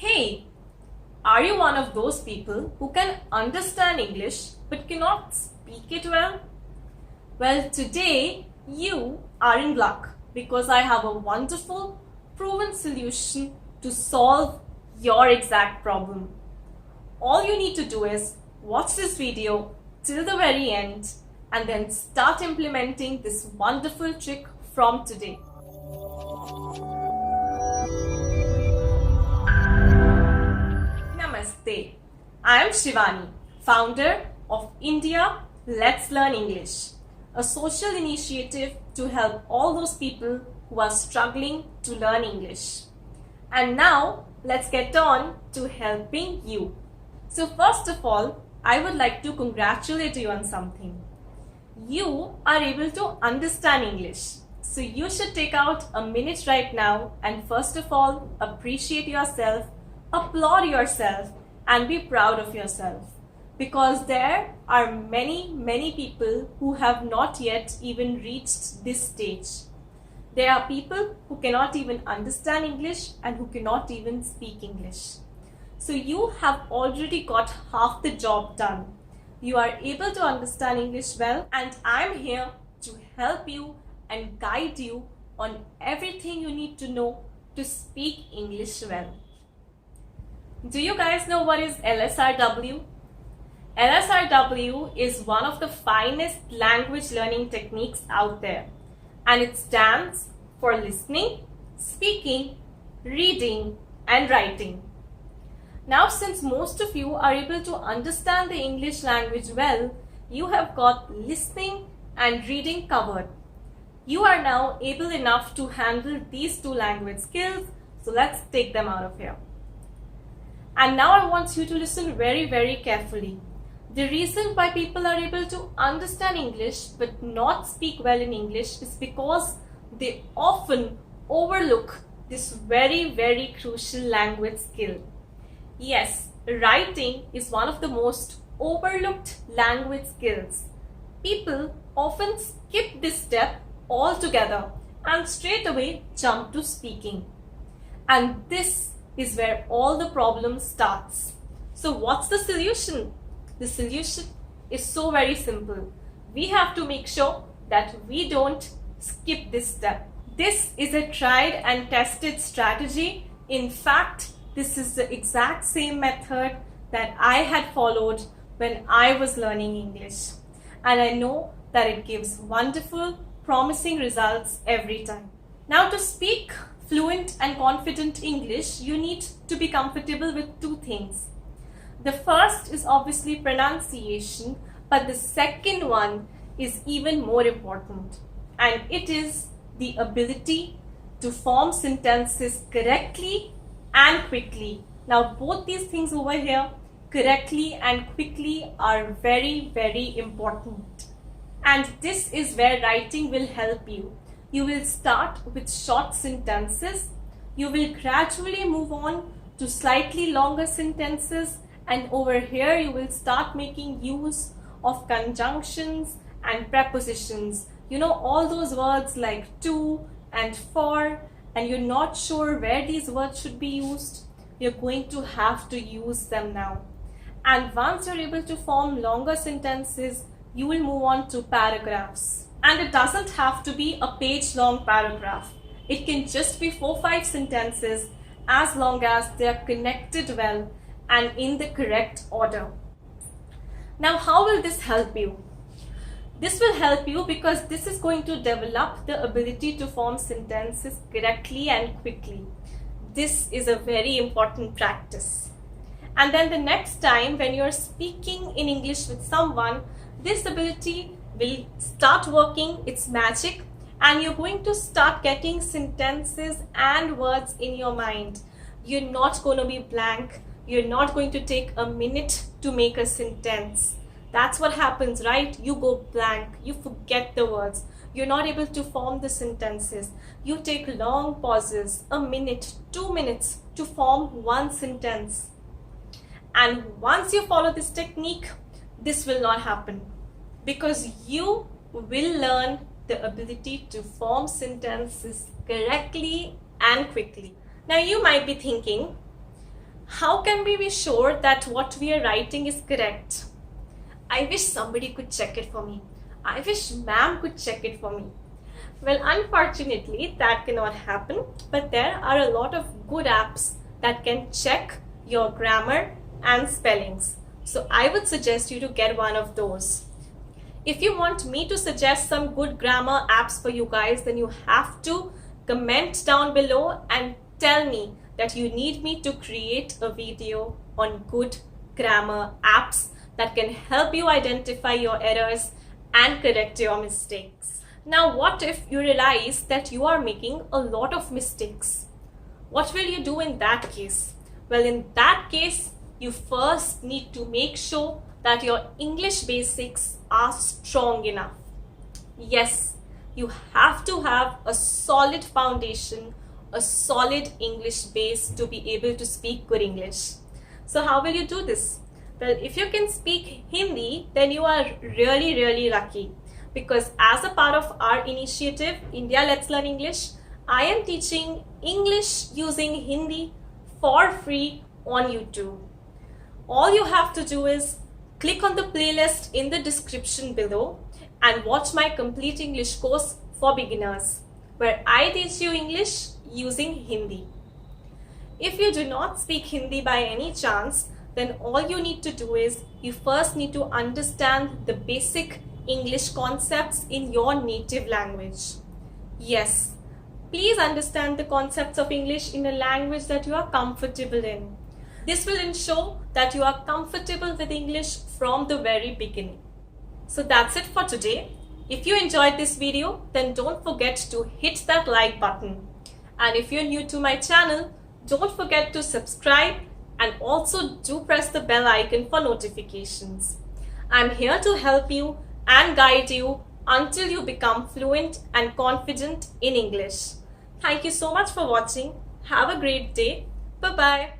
Hey, are you one of those people who can understand English but cannot speak it well? Well, today you are in luck because I have a wonderful, proven solution to solve your exact problem. All you need to do is watch this video till the very end and then start implementing this wonderful trick from today. Namaste. I am Shivani, founder of India Let's Learn English, a social initiative to help all those people who are struggling to learn English. And now let's get on to helping you. So first of all, I would like to congratulate you on something. You are able to understand English. So you should take out a minute right now and first of all appreciate yourself, applaud yourself and be proud of yourself. Because there are many people who have not yet even reached this stage. There are people who cannot even understand English and who cannot even speak English. So you have already got half the job done. You are able to understand English well and I'm here to help you and guide you on everything you need to know to speak English well. Do you guys know what is LSRW? LSRW is one of the finest language learning techniques out there, and it stands for listening, speaking, reading and writing. Now, since most of you are able to understand the English language well, you have got listening and reading covered. You are now able enough to handle these two language skills, so let's take them out of here. And now I want you to listen very carefully. The reason why people are able to understand English but not speak well in English is because they often overlook this very crucial language skill. Yes, writing is one of the most overlooked language skills. People often skip this step altogether and straight away jump to speaking. And this is where all the problem starts. So what's the solution? The solution is so very simple. We have to make sure that we don't skip this step. This is a tried and tested strategy. In fact, this is the exact same method that I had followed when I was learning English. And I know that it gives wonderful, promising results every time. Now, to speak fluent and confident English, you need to be comfortable with two things. The first is obviously pronunciation, but the second one is even more important, and it is the ability to form sentences correctly and quickly. Now, both these things over here, correctly and quickly, are very important. And this is where writing will help you. You will start with short sentences. You will gradually move on to slightly longer sentences. And over here, you will start making use of conjunctions and prepositions. You know, all those words like to and for, and you're not sure where these words should be used. You're going to have to use them now. And once you're able to form longer sentences, you will move on to paragraphs. And it doesn't have to be a page-long paragraph. It can just be 4-5 sentences as long as they are connected well and in the correct order. Now, how will this help you? This will help you because this is going to develop the ability to form sentences correctly and quickly. This is a very important practice. And then the next time when you're speaking in English with someone, this ability will start working its magic and you're going to start getting sentences and words in your mind. You're not going to be blank. You're not going to take a minute to make a sentence. That's what happens, right? You go blank. You forget the words. You're not able to form the sentences. You take long pauses, a minute, 2 minutes to form one sentence. And once you follow this technique, this will not happen because you will learn the ability to form sentences correctly and quickly. Now you might be thinking, How can we be sure that what we are writing is correct? I wish somebody could check it for me. I wish ma'am could check it for me. Well, unfortunately, that cannot happen, but there are a lot of good apps that can check your grammar and spellings. So I would suggest you to get one of those. If you want me to suggest some good grammar apps for you guys, then you have to comment down below and tell me that you need me to create a video on good grammar apps that can help you identify your errors and correct your mistakes. Now, what if you realize that you are making a lot of mistakes? What will you do in that case? Well, in that case, you first need to make sure that your English basics are strong enough. Yes, you have to have a solid foundation, a solid English base to be able to speak good English. So how will you do this? Well, if you can speak Hindi, then you are really lucky, because as a part of our initiative, India Let's Learn English, I am teaching English using Hindi for free on YouTube. All you have to do is click on the playlist in the description below and watch my complete English course for beginners, where I teach you English using Hindi. If you do not speak Hindi by any chance, then all you need to do is you first need to understand the basic English concepts in your native language. Yes, please understand the concepts of English in a language that you are comfortable in. This will ensure that you are comfortable with English from the very beginning. So that's it for today. If you enjoyed this video, then don't forget to hit that like button. And if you're new to my channel, don't forget to subscribe and also do press the bell icon for notifications. I'm here to help you and guide you until you become fluent and confident in English. Thank you so much for watching. Have a great day. Bye-bye.